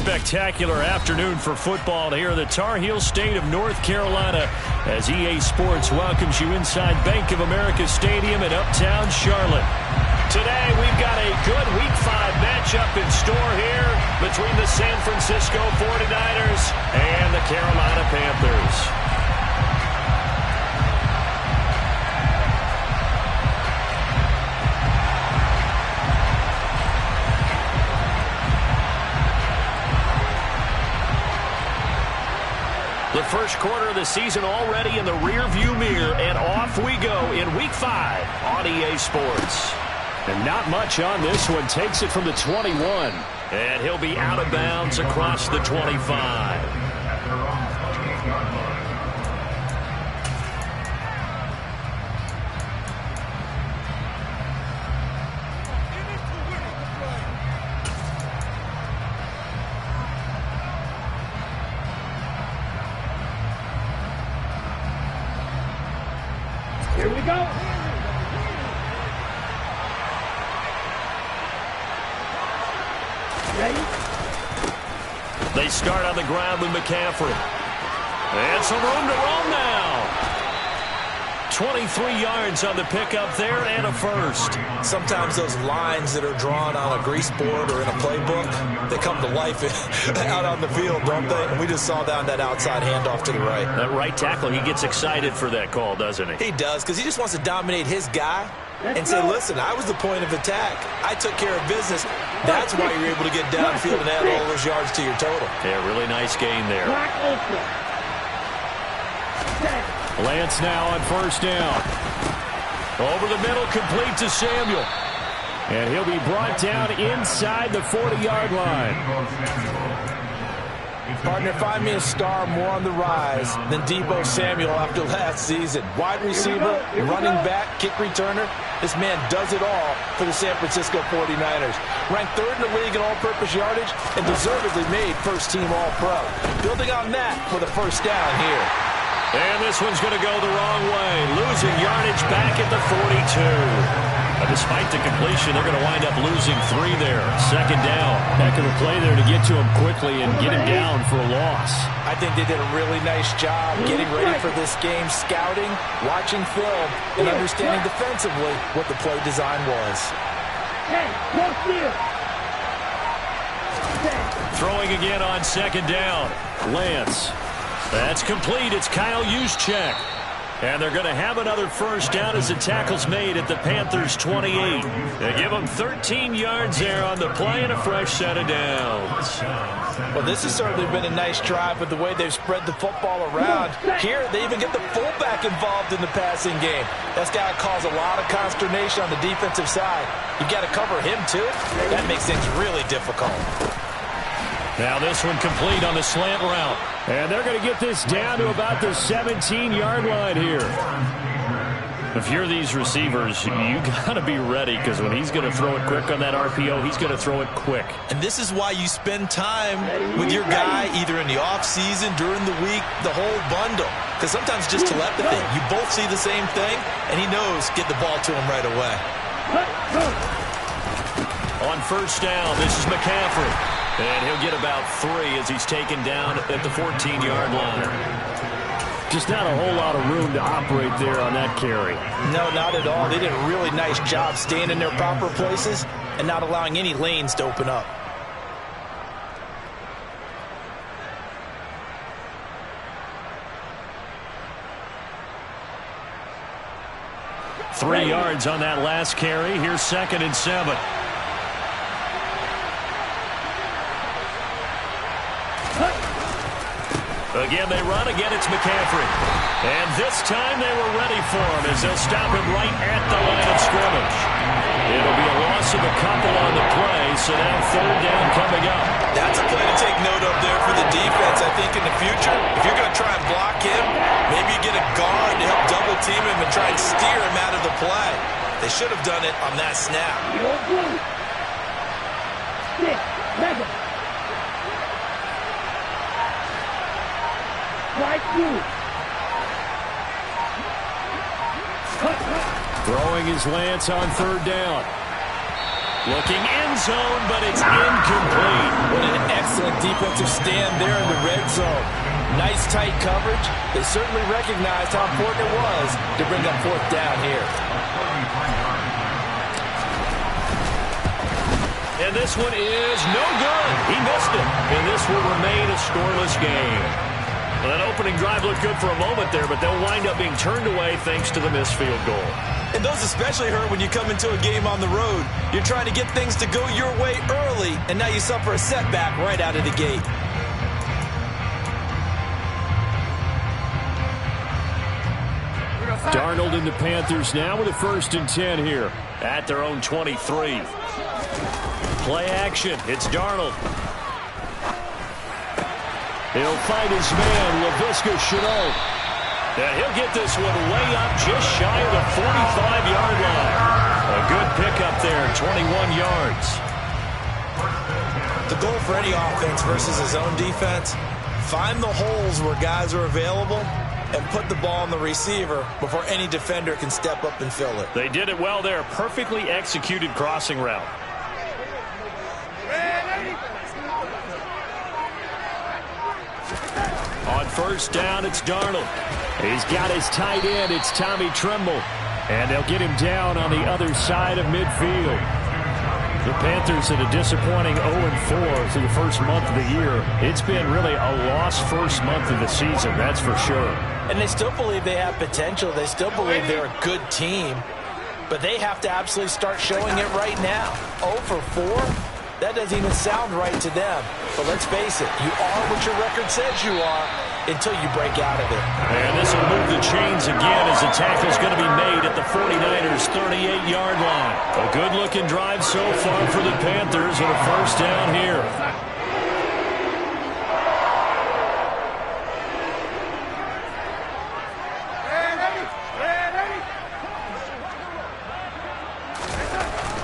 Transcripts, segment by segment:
spectacular afternoon for football here in the Tar Heel state of North Carolina as EA Sports welcomes you inside Bank of America Stadium in uptown Charlotte. Today we've got a good Week 5 matchup in store here between the San Francisco 49ers and the Carolina Panthers. The first quarter of the season already in the rearview mirror, and off we go in Week 5 on EA Sports. And not much on this one. Takes it from the 21. And he'll be out of bounds across the 25. Here we go. Ready? They start on the ground with McCaffrey. And some room to roam now. 23 yards on the pickup there and a first. Sometimes those lines that are drawn on a grease board or in a playbook, they come to life out on the field, don't they? And we just saw that on that outside handoff to the right. That right tackle, he gets excited for that call, doesn't he? He does, because he just wants to dominate his guy and say, listen, I was the point of attack. I took care of business. That's why you're able to get downfield and add all those yards to your total. Yeah, really nice gain there. Lance now on first down. Over the middle, complete to Samuel. And he'll be brought down inside the 40-yard line. Partner, find me a star more on the rise than Deebo Samuel after last season. Wide receiver, running back, kick returner. This man does it all for the San Francisco 49ers. Ranked third in the league in all-purpose yardage and deservedly made first-team All-Pro. Building on that with a first down here. And this one's going to go the wrong way. Losing yardage back at the 42. Despite the completion, they're going to wind up losing 3 there. Second down. Heck of a play there to get to him quickly and get him down for a loss. I think they did a really nice job getting ready for this game, scouting, watching film, and understanding defensively what the play design was. Throwing again on second down. Lance. That's complete. It's Kyle Juszczyk. And they're going to have another first down as the tackle's made at the Panthers' 28. They give them 13 yards there on the play and a fresh set of downs. Well, this has certainly been a nice drive with the way they've spread the football around. Here, they even get the fullback involved in the passing game. That's got to cause a lot of consternation on the defensive side. You got to cover him, too. That makes things really difficult. Now this one complete on the slant route. And they're going to get this down to about the 17-yard line here. If you're these receivers, you got to be ready, because when he's going to throw it quick on that RPO, he's going to throw it quick. And this is why you spend time with your guy either in the offseason, during the week, the whole bundle. Because sometimes just telepathy. You both see the same thing, and he knows get the ball to him right away. On first down, this is McCaffrey. And he'll get about 3 as he's taken down at the 14-yard line. Just not a whole lot of room to operate there on that carry. No, not at all. They did a really nice job staying in their proper places and not allowing any lanes to open up. Three yards on that last carry. Here's 2nd and 7. Again, they run. Again, it's McCaffrey. And this time they were ready for him as they'll stop him right at the line of scrimmage. It'll be a loss of a couple on the play, so now 3rd down coming up. That's a play to take note of there for the defense, I think, in the future. If you're going to try and block him, maybe you get a guard to help double-team him and try and steer him out of the play. They should have done it on that snap. Throwing his Lance on 3rd down. Looking end zone, but it's incomplete. What an excellent defensive stand there in the red zone. Nice tight coverage. They certainly recognized how important it was to bring up fourth down here. And this one is no good. He missed it. And this will remain a scoreless game. Well, that opening drive looked good for a moment there, but they'll wind up being turned away thanks to the missed field goal. And those especially hurt when you come into a game on the road. You're trying to get things to go your way early, and now you suffer a setback right out of the gate. Darnold and the Panthers now with a 1st and 10 here at their own 23. Play action. It's Darnold. He'll find his man, Laviska Shenault. And he'll get this one way up just shy of the 45-yard line. A good pickup there, 21 yards. The goal for any offense versus his own defense, find the holes where guys are available and put the ball on the receiver before any defender can step up and fill it. They did it well there. Perfectly executed crossing route. On 1st down, it's Darnold. He's got his tight end. It's Tommy Tremble. And they'll get him down on the other side of midfield. The Panthers had a disappointing 0-4 through the first month of the year. It's been really a lost first month of the season, that's for sure. And they still believe they have potential. They still believe they're a good team. But they have to absolutely start showing it right now. 0-4? That doesn't even sound right to them. But let's face it, you are what your record says you are until you break out of it. And this will move the chains again as the tackle's going to be made at the 49ers' 38-yard line. A good-looking drive so far for the Panthers and a 1st down here.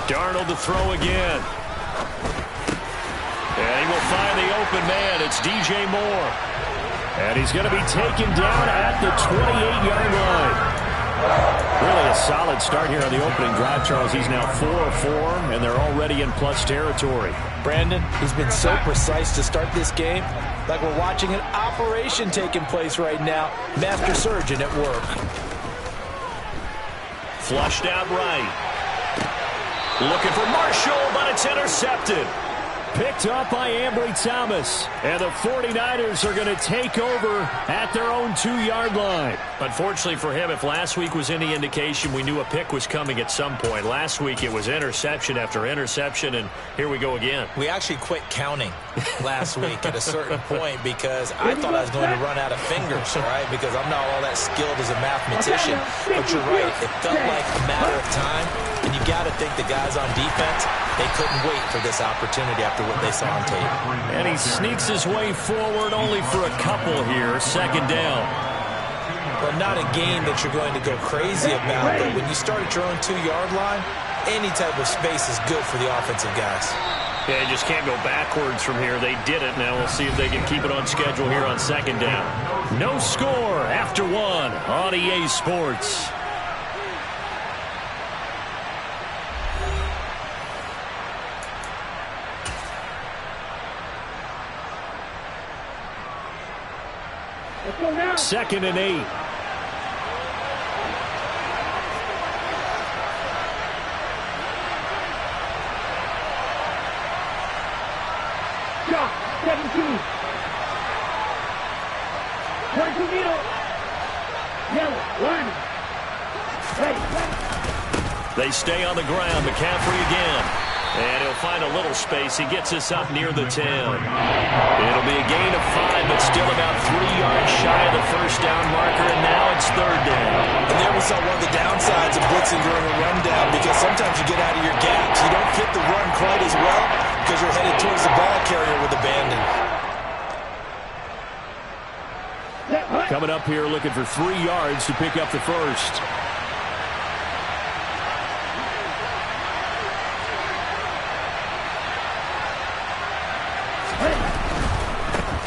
Darnold to throw again. And he will find the open man. It's DJ Moore. And he's going to be taken down at the 28-yard line. Really a solid start here on the opening drive, Charles. He's now 4-4, and they're already in plus territory. Brandon, he's been so precise to start this game, like we're watching an operation taking place right now. Master surgeon at work. Flushed out right. Looking for Marshall, but it's intercepted. Picked up by Ambry Thomas. And the 49ers are going to take over at their own 2-yard line. Unfortunately for him, if last week was any indication, we knew a pick was coming at some point. Last week it was interception after interception, and here we go again. We actually quit counting last week at a certain point because I thought I was going to run out of fingers, right? Because I'm not all that skilled as a mathematician. But you're right. It felt like a matter of time. And you got to think the guys on defense, they couldn't wait for this opportunity after what they saw on tape. And he sneaks his way forward only for a couple here. 2nd down. Well, not a game that you're going to go crazy about, but when you start at your own 2-yard line, any type of space is good for the offensive guys. Yeah, you just can't go backwards from here. They did it. Now we'll see if they can keep it on schedule here on 2nd down. No score after 1 on EA Sports. Second and 8. Shot, 17. 22 meter. Yellow, line. Ready. They stay on the ground. McCaffrey again. And he'll find a little space. He gets us up near the 10. It'll be a gain of 5, but still about 3 yards shy of the 1st down marker, and now it's 3rd down. And there we saw one of the downsides of blitzing during a rundown, because sometimes you get out of your gaps. You don't fit the run quite as well because you're headed towards the ball carrier with abandon. Coming up here looking for 3 yards to pick up the 1st.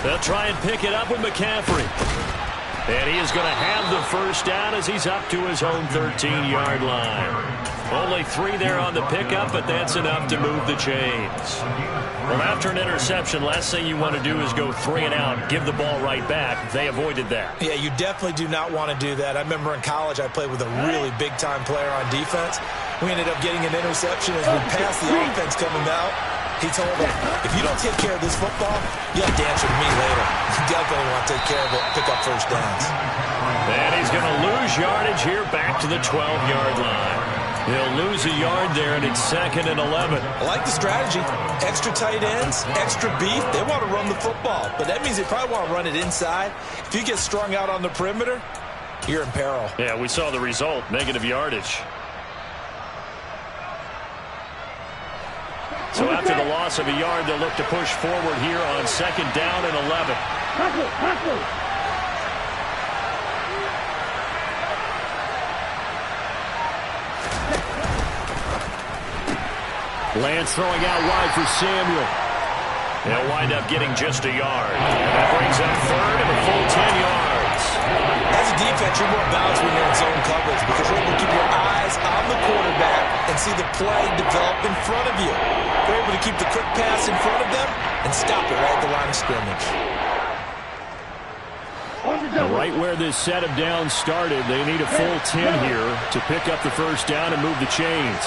They'll try and pick it up with McCaffrey. And he is going to have the 1st down as he's up to his own 13-yard line. Only 3 there on the pickup, but that's enough to move the chains. Well, after an interception, last thing you want to do is go 3 and out, give the ball right back. They avoided that. Yeah, you definitely do not want to do that. I remember in college I played with a really big-time player on defense. We ended up getting an interception as we passed the offense coming out. He told them, if you don't take care of this football, you'll have to answer to me later. You definitely want to take care of it, pick up first downs. And he's going to lose yardage here back to the 12-yard line. He'll lose a yard there, and it's 2nd and 11. I like the strategy. Extra tight ends, extra beef. They want to run the football, but that means they probably want to run it inside. If you get strung out on the perimeter, you're in peril. Yeah, we saw the result, negative yardage. So after the loss of a yard, they'll look to push forward here on 2nd down and 11. Lance throwing out wide for Samuel. They'll wind up getting just a yard. And that brings up 3rd and a full 10 yards. As a defense, you're more balanced when you're in zone coverage because you're able to keep your eyes on the quarterback and see the play develop in front of you. You're able to keep the quick pass in front of them and stop it right at the line of scrimmage. Right where this set of downs started, they need a full 10 here to pick up the first down and move the chains.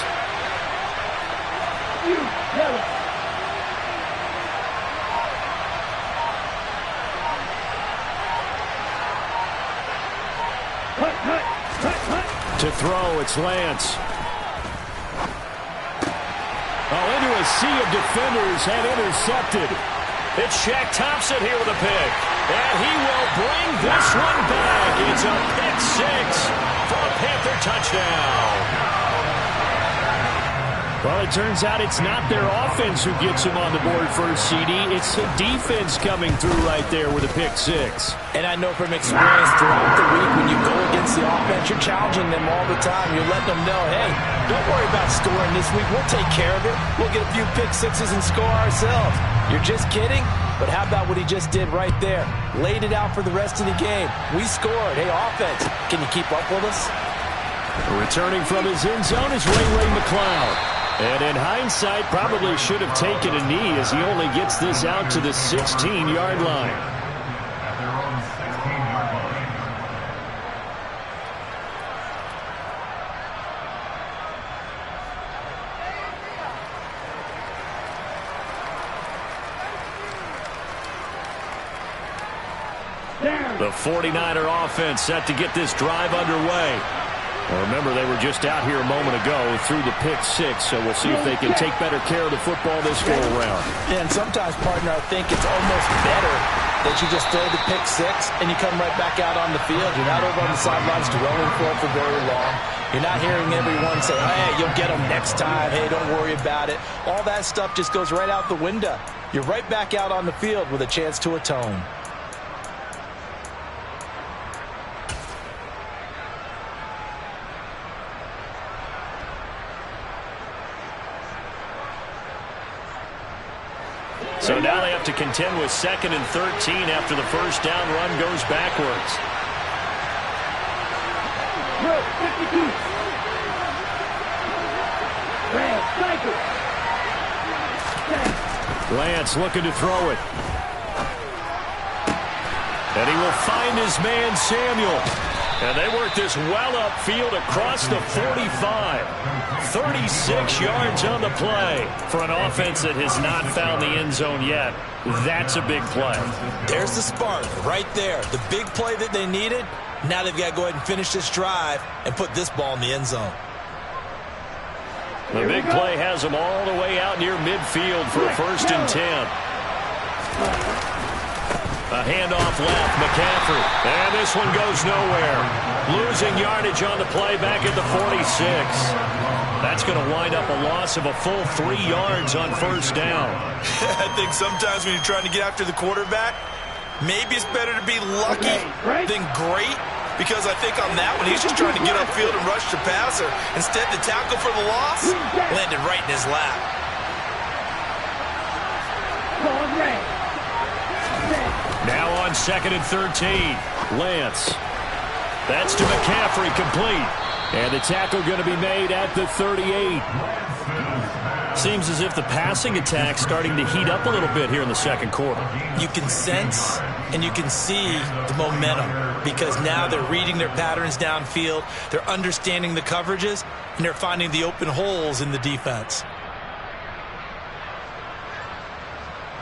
To throw, it's Lance. Into a sea of defenders and intercepted. It's Shaq Thompson here with a pick. And he will bring this one back. It's a pick 6 for a Panther touchdown. Well, it turns out it's not their offense who gets him on the board first, CD. It's the defense coming through right there with a pick 6. And I know from experience throughout the week, when you go against the offense, you're challenging them all the time. You're letting them know, hey, don't worry about scoring this week. We'll take care of it. We'll get a few pick 6s and score ourselves. You're just kidding? But how about what he just did right there? Laid it out for the rest of the game. We scored. Hey, offense, can you keep up with us? Returning from his end zone is Ray McLeod. And in hindsight, probably should have taken a knee as he only gets this out to the 16-yard line. The 49er offense set to get this drive underway. Well, remember, they were just out here a moment ago through the pick 6, so we'll see if they can take better care of the football this go-around. Yeah, and sometimes, partner, I think it's almost better that you just throw the pick 6 and you come right back out on the field. You're not over on the sidelines dwelling for it for very long. You're not hearing everyone say, hey, you'll get them next time. Hey, don't worry about it. All that stuff just goes right out the window. You're right back out on the field with a chance to atone. So now they have to contend with 2nd and 13 after the first down run goes backwards. Lance looking to throw it. And he will find his man Samuel. And they work this well upfield across the 45. 36 yards on the play for an offense that has not found the end zone yet. That's a big play. There's the spark right there. The big play that they needed. Now they've got to go ahead and finish this drive and put this ball in the end zone. The big play has them all the way out near midfield for a 1st and 10. A handoff left, McCaffrey. And this one goes nowhere. Losing yardage on the play back at the 46. That's going to wind up a loss of a full 3 yards on 1st down. I think sometimes when you're trying to get after the quarterback, maybe it's better to be lucky than great. Because I think on that one, he's just trying to get upfield and rush the passer. Instead, the tackle for the loss landed right in his lap. Now on 2nd and 13. Lance. That's to McCaffrey, complete. And the tackle going to be made at the 38. Seems as if the passing attack's starting to heat up a little bit here in the second quarter. You can sense and you can see the momentum because now they're reading their patterns downfield, they're understanding the coverages, and they're finding the open holes in the defense.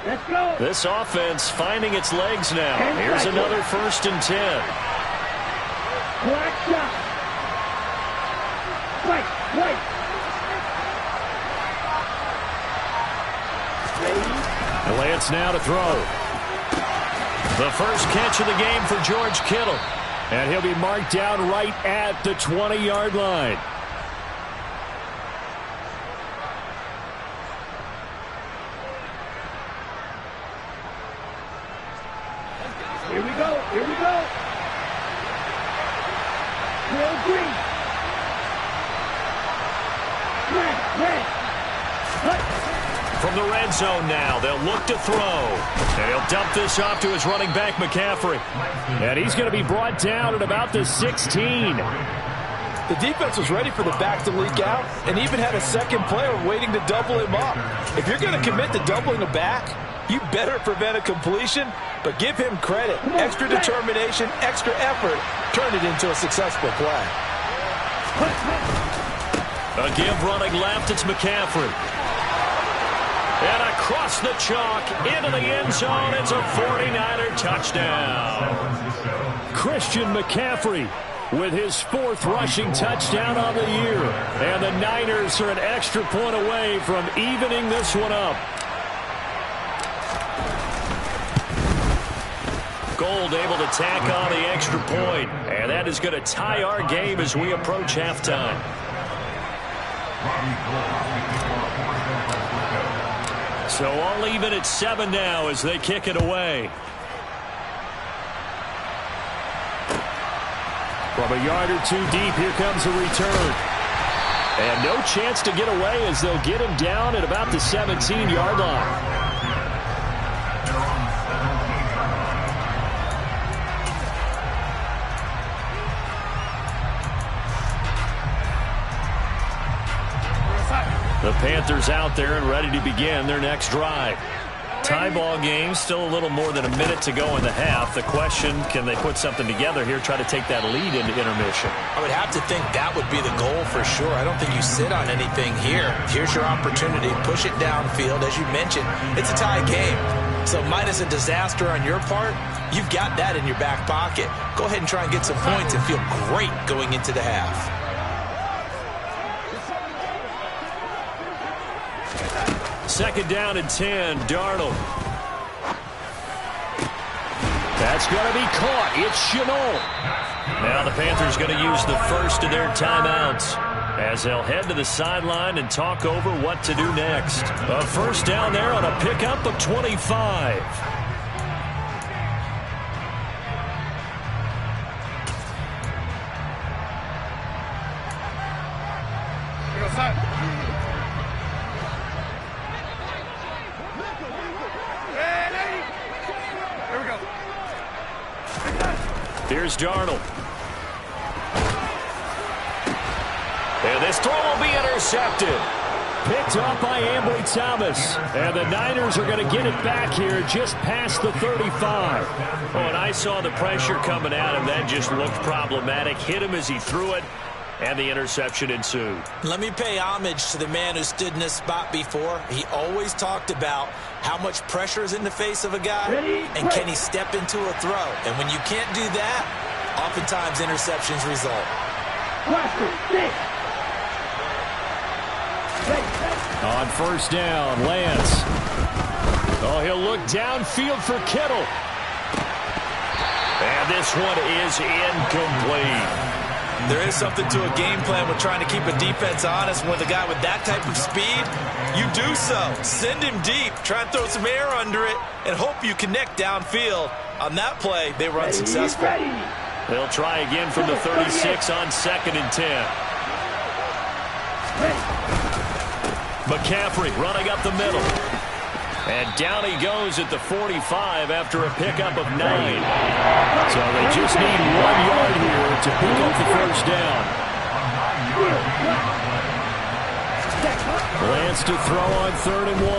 Let's go. This offense finding its legs now. Here's another 1st and 10. Black shot. Right. Lance now to throw. The first catch of the game for George Kittle. And he'll be marked down right at the 20-yard line. Here we go. Will Green. Red. From the red zone now, they'll look to throw. And he'll dump this off to his running back, McCaffrey. And he's going to be brought down at about the 16. The defense was ready for the back to leak out and even had a second player waiting to double him up. If you're going to commit to doubling a back, you better prevent a completion, but give him credit. Extra determination, extra effort, turned it into a successful play. A give running left, it's McCaffrey. And across the chalk, into the end zone, it's a 49er touchdown. Christian McCaffrey with his 4th rushing touchdown on the year. And the Niners are an extra point away from evening this one up. Gold able to tack on the extra point. And that is going to tie our game as we approach halftime. So all even at 7 now as they kick it away. From a yard or 2 deep, here comes a return. And no chance to get away as they'll get him down at about the 17-yard line. The Panthers out there and ready to begin their next drive. Tie ball game, still a little more than a minute to go in the half. The question, can they put something together here, try to take that lead into intermission? I would have to think that would be the goal for sure. I don't think you sit on anything here. Here's your opportunity. Push it downfield. As you mentioned, it's a tie game. So minus a disaster on your part, you've got that in your back pocket. Go ahead and try and get some points and feel great going into the half. Second down and 10, Darnold. That's going to be caught. It's Chenault. Now the Panthers going to use the first of their timeouts as they'll head to the sideline and talk over what to do next. A first down there on a pickup of 25. Here's Darnold. And this throw will be intercepted. Picked up by Ambry Thomas. And the Niners are going to get it back here just past the 35. Oh, and I saw the pressure coming at him. That just looked problematic. Hit him as he threw it. And the interception ensued. Let me pay homage to the man who stood in this spot before. He always talked about how much pressure is in the face of a guy and can he step into a throw. And when you can't do that, oftentimes interceptions result. On first down, Lance. Oh, he'll look downfield for Kittle. And this one is incomplete. There is something to a game plan with trying to keep a defense honest. With a guy with that type of speed, you do so. Send him deep. Try and throw some air under it and hope you connect downfield. On that play, they were unsuccessful. They'll try again from the 36 on 2nd and 10. McCaffrey running up the middle. And down he goes at the 45 after a pickup of 9. So they just need 1 yard here to pick up the first down. Lance to throw on 3rd and 1.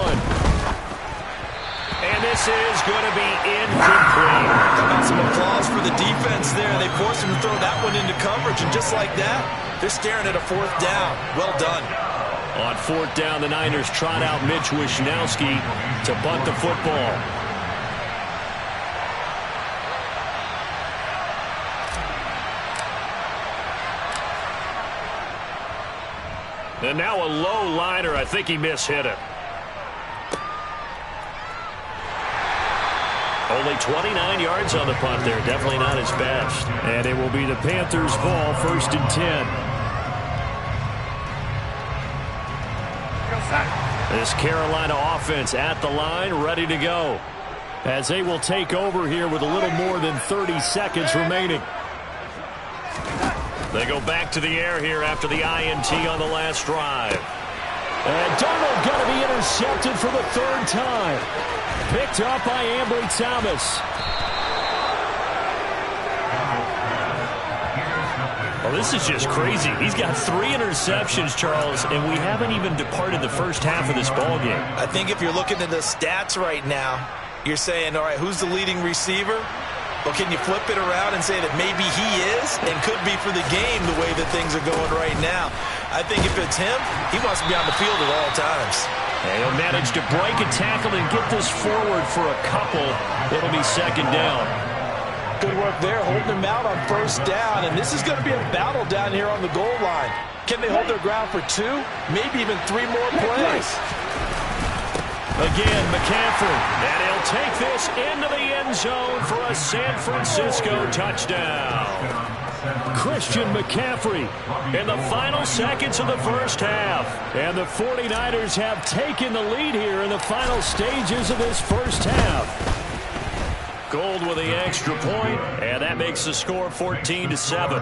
And this is going to be incomplete. How about some applause for the defense there? They forced him to throw that one into coverage, and just like that, they're staring at a 4th down. Well done. On 4th down, the Niners trot out Mitch Wishnowski to bunt the football. And now a low liner. I think he mishit it. Only 29 yards on the punt there. Definitely not his best. And it will be the Panthers' ball, 1st and 10. This Carolina offense at the line, ready to go. As they will take over here with a little more than 30 seconds remaining. They go back to the air here after the INT on the last drive. And Darnold going to be intercepted for the 3rd time. Picked up by Ambry Thomas. Oh, this is just crazy. He's got 3 interceptions, Charles, and we haven't even departed the first half of this ball game. I think if you're looking at the stats right now, you're saying, all right, who's the leading receiver? Well, can you flip it around and say that maybe he is and could be for the game the way that things are going right now? I think if it's him, he wants to be on the field at all times. And he'll manage to break a tackle and get this forward for a couple. It'll be 2nd down. Good work there, holding him out on 1st down, and this is going to be a battle down here on the goal line. Can they hold their ground for 2, maybe even 3 more plays? Again, McCaffrey, and he'll take this into the end zone for a San Francisco touchdown. Christian McCaffrey in the final seconds of the first half. And the 49ers have taken the lead here in the final stages of this first half. Gold with the extra point, and that makes the score 14-7.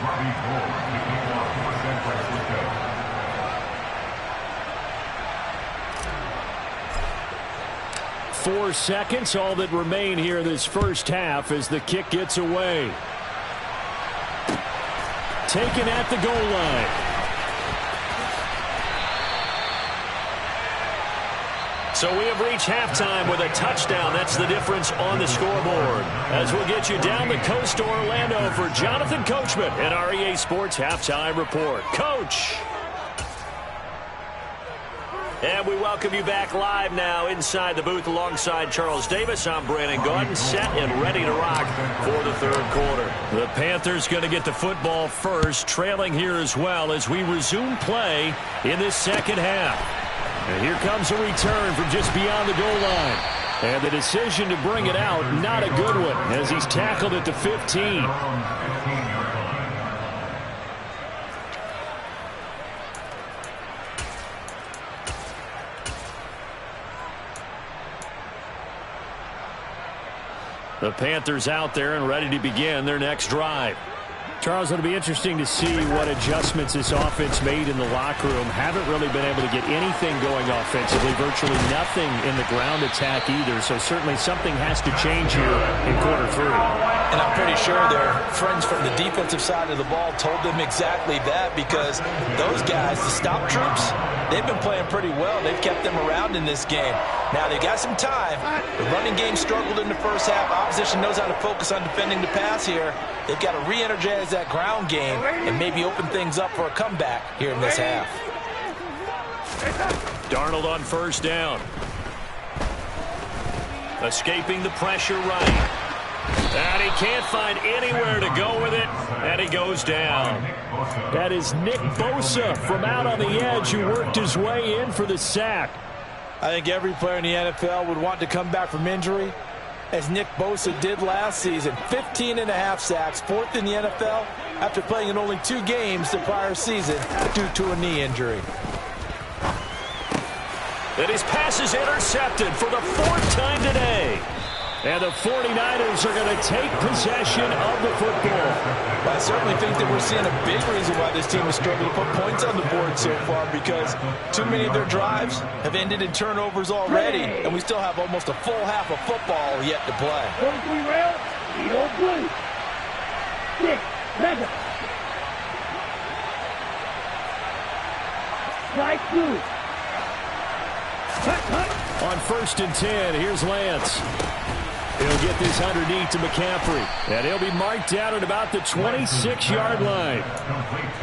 Robbie Ford, kicking off for San Francisco. Four seconds, all that remain here in this first half as the kick gets away. Taken at the goal line. So we have reached halftime with a touchdown. That's the difference on the scoreboard. As we'll get you down the coast to Orlando for Jonathan Coachman and our EA Sports Halftime Report. Coach! And we welcome you back live now inside the booth alongside Charles Davis. I'm Brandon Gaudin, set and ready to rock for the third quarter. The Panthers going to get the football first, trailing here as well as we resume play in this second half. And here comes a return from just beyond the goal line. And the decision to bring it out, not a good one, as he's tackled at the 15. The Panthers out there and ready to begin their next drive. Charles, it'll be interesting to see what adjustments this offense made in the locker room. Haven't really been able to get anything going offensively, virtually nothing in the ground attack either. So certainly something has to change here in quarter three. And I'm pretty sure their friends from the defensive side of the ball told them exactly that, because those guys, the stop troops, they've been playing pretty well. They've kept them around in this game. Now, they got some time. The running game struggled in the first half. Opposition knows how to focus on defending the pass here. They've got to re-energize that ground game and maybe open things up for a comeback here in this half. Darnold on first down. Escaping the pressure right. And he can't find anywhere to go with it, and he goes down. That is Nick Bosa from out on the edge who worked his way in for the sack. I think every player in the NFL would want to come back from injury, as Nick Bosa did last season. 15.5 sacks, fourth in the NFL, after playing in only 2 games the prior season due to a knee injury. And his pass is intercepted for the 4th time today. And the 49ers are going to take possession of the football. Well, I certainly think that we're seeing a big reason why this team has struggled to put points on the board so far, because too many of their drives have ended in turnovers already, and we still have almost a full half of football yet to play. 43 rail, Edo blue. 6, mega. Strike blue. Cut, cut. On 1st and 10, here's Lance. He'll get this underneath to McCaffrey. And he'll be marked down at about the 26-yard line.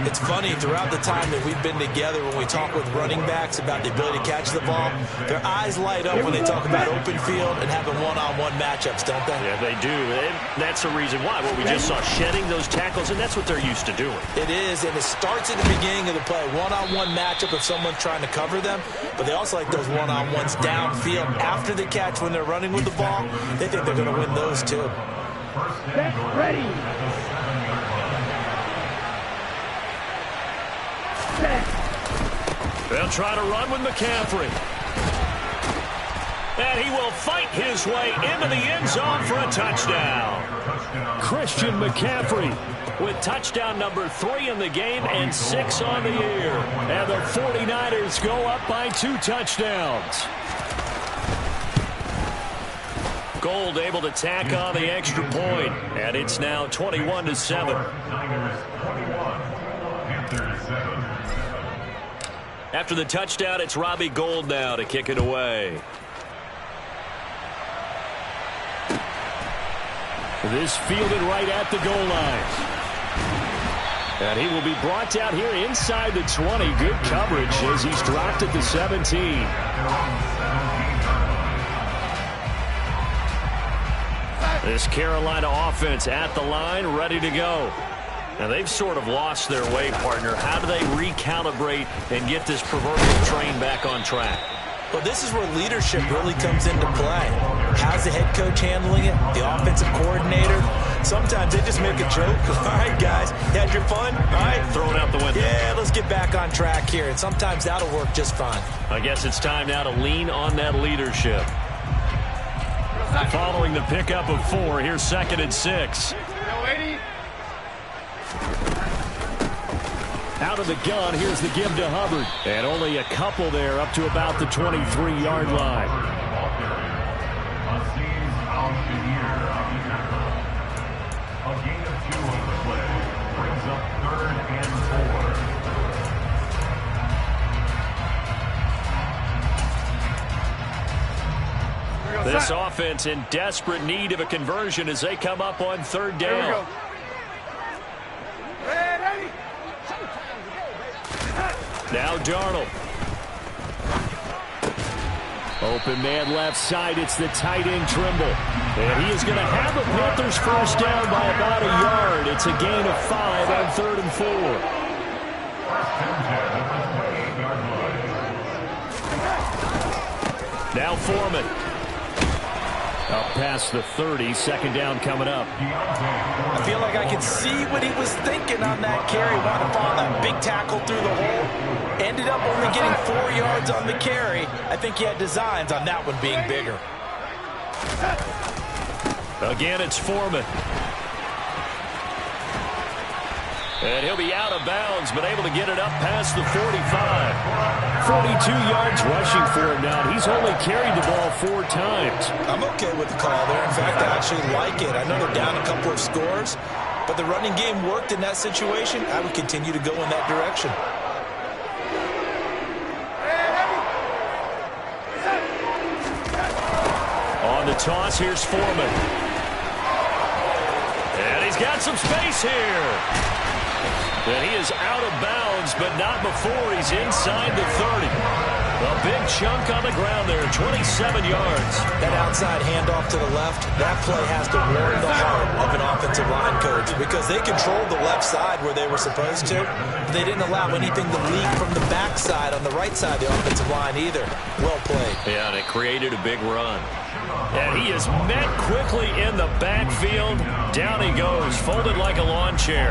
It's funny, throughout the time that we've been together, when we talk with running backs about the ability to catch the ball, their eyes light up when they talk about open field and having one-on-one matchups, don't they? Yeah, they do. And that's the reason why. Well, we just saw shedding those tackles, and that's what they're used to doing. It is, and it starts at the beginning of the play. One-on-one matchup if someone's trying to cover them, but they also like those one-on-ones downfield after the catch when they're running with the ball. They think they're going to win those too. Set, ready. Set. They'll try to run with McCaffrey. And he will fight his way into the end zone for a touchdown. Christian McCaffrey with touchdown number 3 in the game and 6 on the year. And the 49ers go up by 2 touchdowns. Gold able to tack on the extra point, and it's now 21-7. After the touchdown, it's Robbie Gould now to kick it away. This fielded right at the goal line. And he will be brought down here inside the 20. Good coverage as he's dropped at the 17. This Carolina offense at the line, ready to go. Now, they've sort of lost their way, partner. How do they recalibrate and get this proverbial train back on track? Well, this is where leadership really comes into play. How's the head coach handling it? The offensive coordinator? Sometimes they just make a joke. All right, guys, you had your fun? All right. Throw it out the window. Yeah, let's get back on track here. And sometimes that'll work just fine. I guess it's time now to lean on that leadership. Following the pickup of 4, here's 2nd and 6. Out of the gun, here's the give to Hubbard. And only a couple there up to about the 23-yard line. A gain of 2 on the play brings up 3rd and 4. This offense in desperate need of a conversion as they come up on 3rd down. Now Darnold. Open man left side. It's the tight end Trimble. And he is going to have the Panthers first down by about a yard. It's a gain of 5 on 3rd and 4. Now Foreman. Up past the 30, 2nd down coming up. I feel like I could see what he was thinking on that carry. Wanted to follow that big tackle through the hole. Ended up only getting 4 yards on the carry. I think he had designs on that one being bigger. Again, it's Foreman. And he'll be out of bounds, but able to get it up past the 45. 42 yards rushing for him now. He's only carried the ball 4 times. I'm okay with the call there. In fact, I actually like it. I know they're down a couple of scores, but the running game worked in that situation. I would continue to go in that direction. On the toss, here's Foreman. And he's got some space here. And he is out of bounds, but not before he's inside the 30. A big chunk on the ground there, 27 yards. That outside handoff to the left, that play has to warm the heart of an offensive line coach because they controlled the left side where they were supposed to. They didn't allow anything to leak from the backside on the right side of the offensive line either. Well played. Yeah, and it created a big run. And he is met quickly in the backfield. Down he goes, folded like a lawn chair.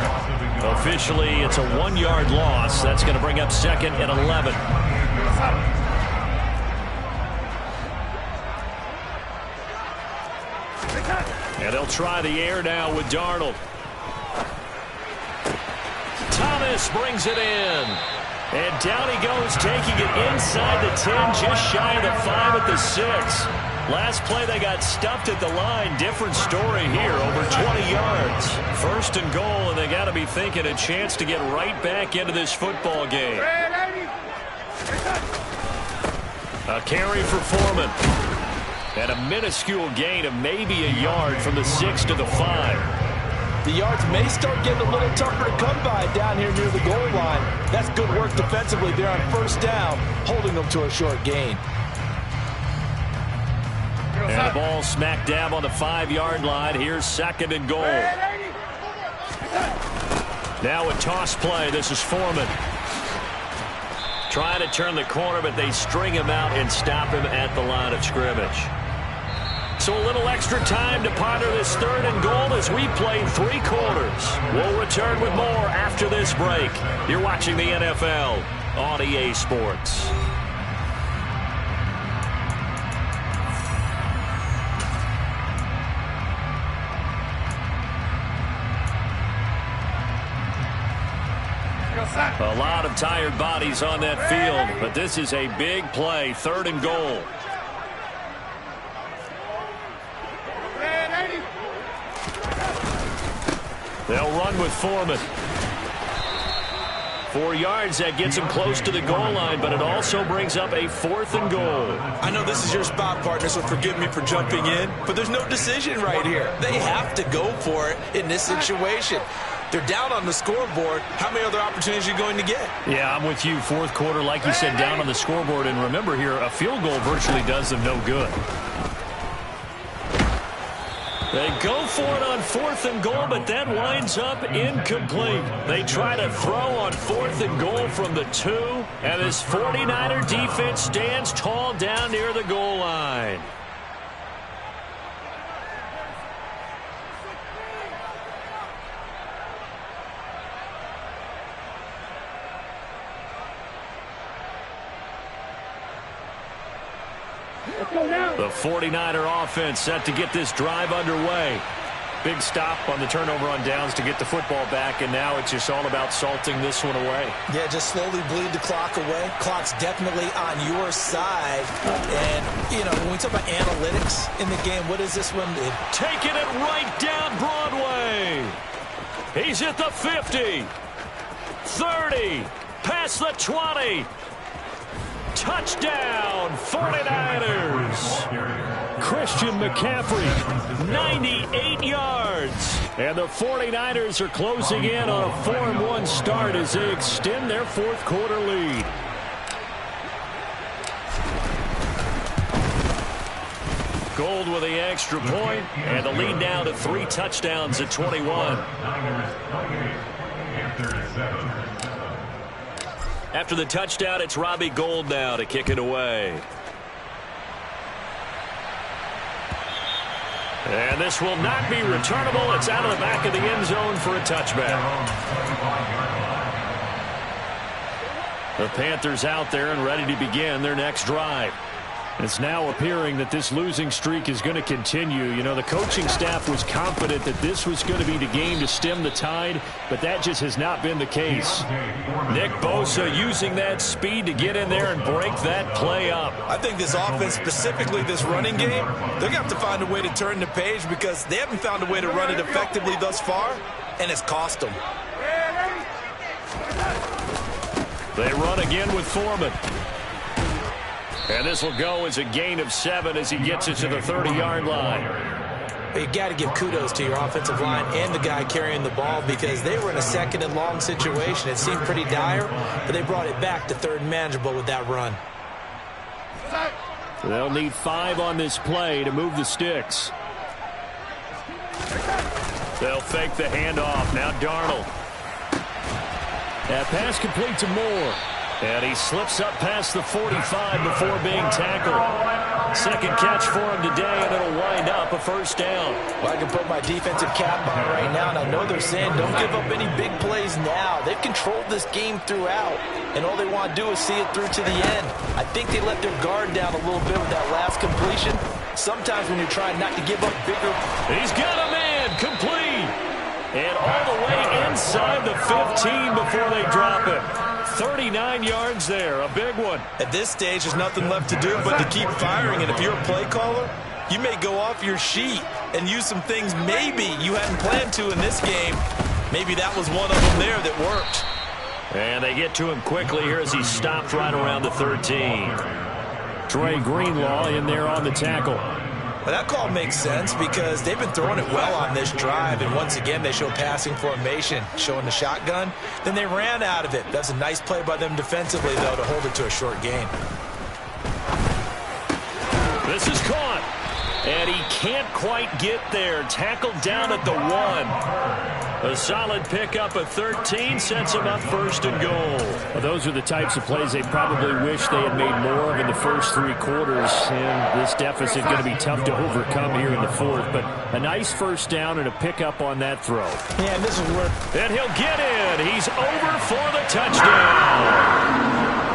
Officially, it's a 1-yard loss. That's going to bring up 2nd and 11. And they'll try the air now with Darnold. Thomas brings it in. And down he goes, taking it inside the 10, just shy of the 5 at the 6. Last play, they got stuffed at the line. Different story here, over 20 yards. First and goal, and they got to be thinking a chance to get right back into this football game. A carry for Foreman. And a minuscule gain of maybe a yard from the 6 to the 5. The yards may start getting a little tougher to come by down here near the goal line. That's good work defensively there on first down, holding them to a short gain. And the ball smack dab on the 5-yard line. Here's second and goal. Now a toss play. This is Foreman. Trying to turn the corner, but they string him out and stop him at the line of scrimmage. So a little extra time to ponder this third and goal as we played 3 quarters. We'll return with more after this break. You're watching the NFL on EA Sports. A lot of tired bodies on that field, but this is a big play, third and goal. They'll run with Foreman. 4 yards, that gets him close to the goal line, but it also brings up a 4th and goal. I know this is your spot, partner, so forgive me for jumping in, but there's no decision right here. They have to go for it in this situation. They're down on the scoreboard. How many other opportunities are you going to get? Yeah, I'm with you. Fourth quarter, like you said, down on the scoreboard. And remember here, a field goal virtually does them no good. They go for it on 4th and goal, but that winds up incomplete. They try to throw on 4th and goal from the 2, and this 49er defense stands tall down near the goal line. The 49er offense set to get this drive underway. Big stop on the turnover on downs to get the football back, and now it's just all about salting this one away. Yeah, just slowly bleed the clock away. Clock's definitely on your side. And, you know, when we talk about analytics in the game, what is this one? Taking it right down Broadway. He's at the 50. 30. Past the 20. Touchdown, 49ers. Christian McCaffrey, 98 yards. And the 49ers are closing in on a 4-1 start as they extend their 4th quarter lead. Gold with the extra point, and the lead now to 3 touchdowns at 21. After the touchdown, it's Robbie Gould now to kick it away. And this will not be returnable. It's out of the back of the end zone for a touchback. The Panthers out there and ready to begin their next drive. It's now appearing that this losing streak is going to continue. You know, the coaching staff was confident that this was going to be the game to stem the tide, but that just has not been the case. Nick Bosa using that speed to get in there and break that play up. I think this offense, specifically this running game, they're going to have to find a way to turn the page because they haven't found a way to run it effectively thus far, and it's cost them. They run again with Foreman. And this will go as a gain of 7 as he gets it to the 30-yard line. You got to give kudos to your offensive line and the guy carrying the ball because they were in a 2nd and long situation. It seemed pretty dire, but they brought it back to 3rd and manageable with that run. They'll need 5 on this play to move the sticks. They'll fake the handoff. Now Darnold. That pass complete to Moore. And he slips up past the 45 before being tackled. Second catch for him today, and it'll wind up a 1st down. Well, I can put my defensive cap on right now, and I know they're saying don't give up any big plays now. They've controlled this game throughout, and all they want to do is see it through to the end. I think they let their guard down a little bit with that last completion, sometimes when you're trying not to give up bigger. He's got a man, complete. And all the way inside the 15 before they drop him. 39 yards there, a big one. At this stage, there's nothing left to do but to keep firing. And if you're a play caller, you may go off your sheet and use some things maybe you hadn't planned to in this game. Maybe that was one of them there that worked. And they get to him quickly here as he stopped right around the 13. Trey Greenlaw in there on the tackle. Well, that call makes sense because they've been throwing it well on this drive, and once again they show passing formation, showing the shotgun. Then they ran out of it. That's a nice play by them defensively, though, to hold it to a short gain. This is caught, and he can't quite get there. Tackled down at the 1. A solid pickup of 13 sets him up first and goal. Well, those are the types of plays they probably wish they had made more of in the first 3 quarters. And this deficit going to be tough to overcome here in the 4th. But a nice first down and a pickup on that throw. Yeah, and this is where... And he'll get in. He's over for the touchdown.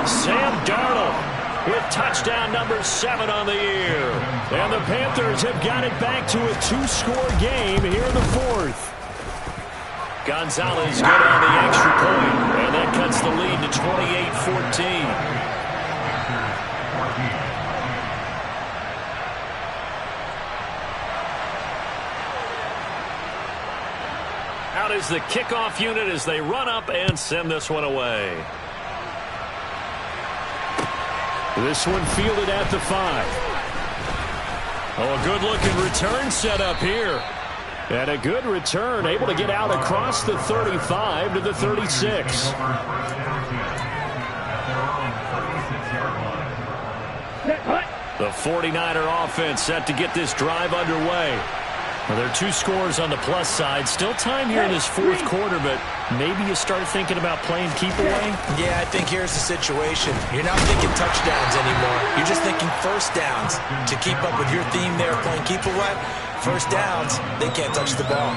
Sam Darnold with touchdown number 7 on the year. And the Panthers have got it back to a 2-score game here in the 4th. Gonzalez good on the extra point, and that cuts the lead to 28-14. Out is the kickoff unit as they run up and send this one away. This one fielded at the 5. Oh, a good-looking return set up here. And a good return, able to get out across the 35 to the 36. The 49er offense set to get this drive underway. Well, there are 2 scores on the plus side. Still time here in this 4th quarter, but maybe you start thinking about playing keep away? Yeah, I think here's the situation. You're not thinking touchdowns anymore. You're just thinking first downs. To keep up with your theme there, playing keep away, first downs, they can't touch the ball.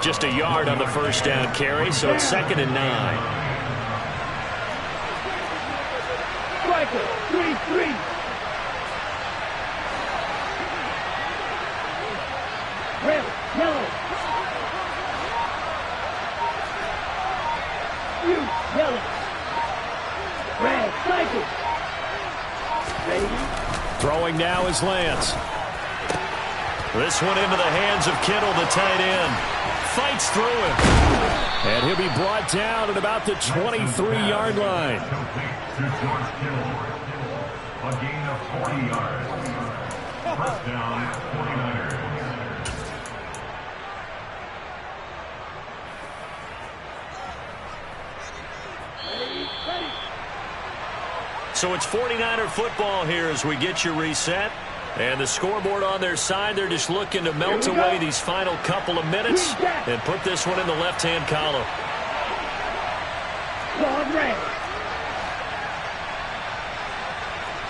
Just a yard on the first down carry, so it's 2nd and 9. Striker, 3-3. Red, yellow. You, yellow. Red, cycle. Ready? Throwing now is Lance. This one into the hands of Kittle, the tight end. Fights through him. And he'll be brought down at about the 23-yard line. A gain of 40 yards. First down, 49ers. So it's 49er football here as we get you reset. And the scoreboard on their side, they're just looking to melt away these final couple of minutes and put this one in the left-hand column. Guard red.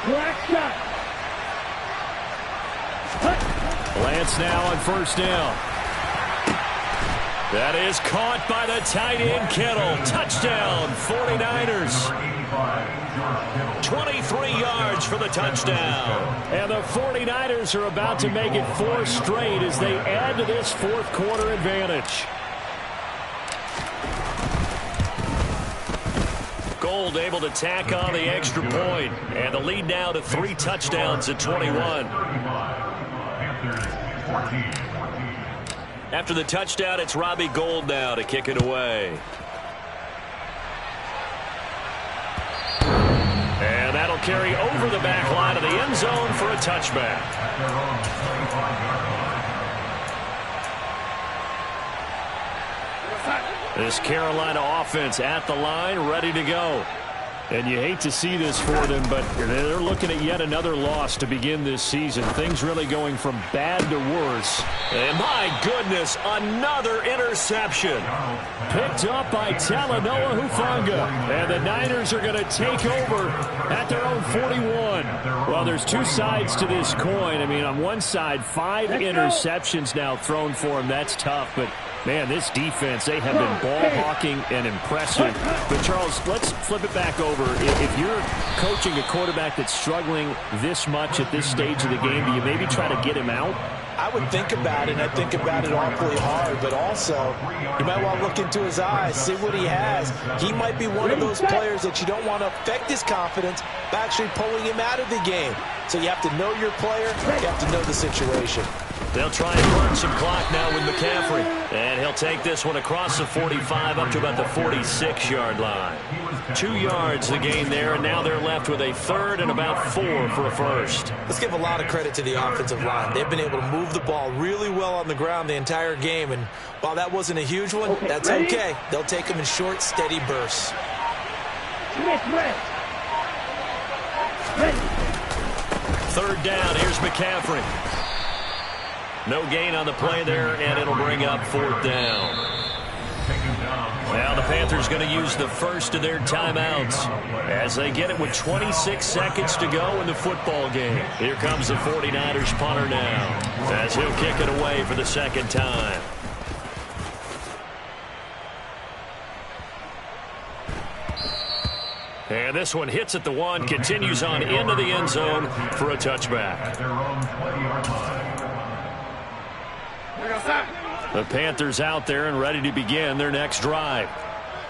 Black shot. Lance now on first down. That is caught by the tight end Kittle. Touchdown, 49ers. 23 yards for the touchdown. And the 49ers are about to make it 4 straight as they add to this 4th quarter advantage. Gold able to tack on the extra point. And the lead now to 3 touchdowns at 21. After the touchdown, it's Robbie Gould now to kick it away. And that'll carry over the back line of the end zone for a touchback. This Carolina offense at the line, ready to go. And you hate to see this for them, but they're looking at yet another loss to begin this season. Things really going from bad to worse. And my goodness, another interception. Picked up by Talanoa Hufanga. And the Niners are going to take over at their own 41. Well, there's 2 sides to this coin. I mean, on one side, 5 interceptions now thrown for him. That's tough, but Man, this defense, they have been ball hawking and impressive. But, Charles, let's flip it back over. If you're coaching a quarterback that's struggling this much at this stage of the game, do you maybe try to get him out? I would think about it, and I think about it awfully hard, but also you might want to look into his eyes, see what he has. He might be one of those players that you don't want to affect his confidence by actually pulling him out of the game. So you have to know your player, you have to know the situation. They'll try and burn some clock now with McCaffrey. And he'll take this one across the 45 up to about the 46-yard line. 2 yards the gain there, and now they're left with a third and about 4 for a first. Let's give a lot of credit to the offensive line. They've been able to move the ball really well on the ground the entire game, and while that wasn't a huge one, that's okay. They'll take them in short, steady bursts. Third down, here's McCaffrey. No gain on the play there, and it'll bring up 4th down. Now the Panthers going to use the first of their timeouts as they get it with 26 seconds to go in the football game. Here comes the 49ers punter now as he'll kick it away for the second time. And this one hits at the 1, continues on into the end zone for a touchback. The Panthers out there and ready to begin their next drive.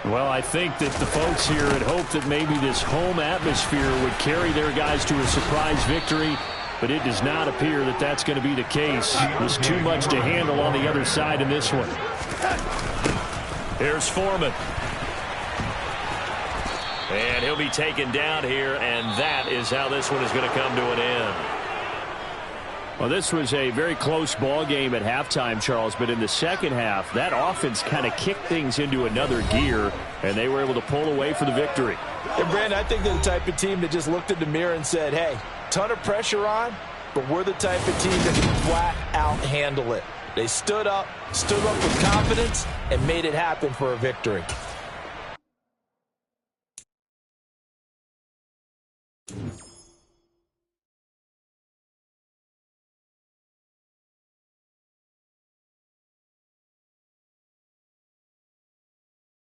Well, I think that the folks here had hoped that maybe this home atmosphere would carry their guys to a surprise victory, but it does not appear that that's going to be the case. There's too much to handle on the other side in this one. Here's Foreman. And he'll be taken down here, and that is how this one is going to come to an end. Well, this was a very close ball game at halftime, Charles, but in the second half, that offense kind of kicked things into another gear, and they were able to pull away for the victory. And, Brandon, I think they're the type of team that just looked in the mirror and said, hey, ton of pressure on, but we're the type of team that can flat out handle it. They stood up with confidence, and made it happen for a victory.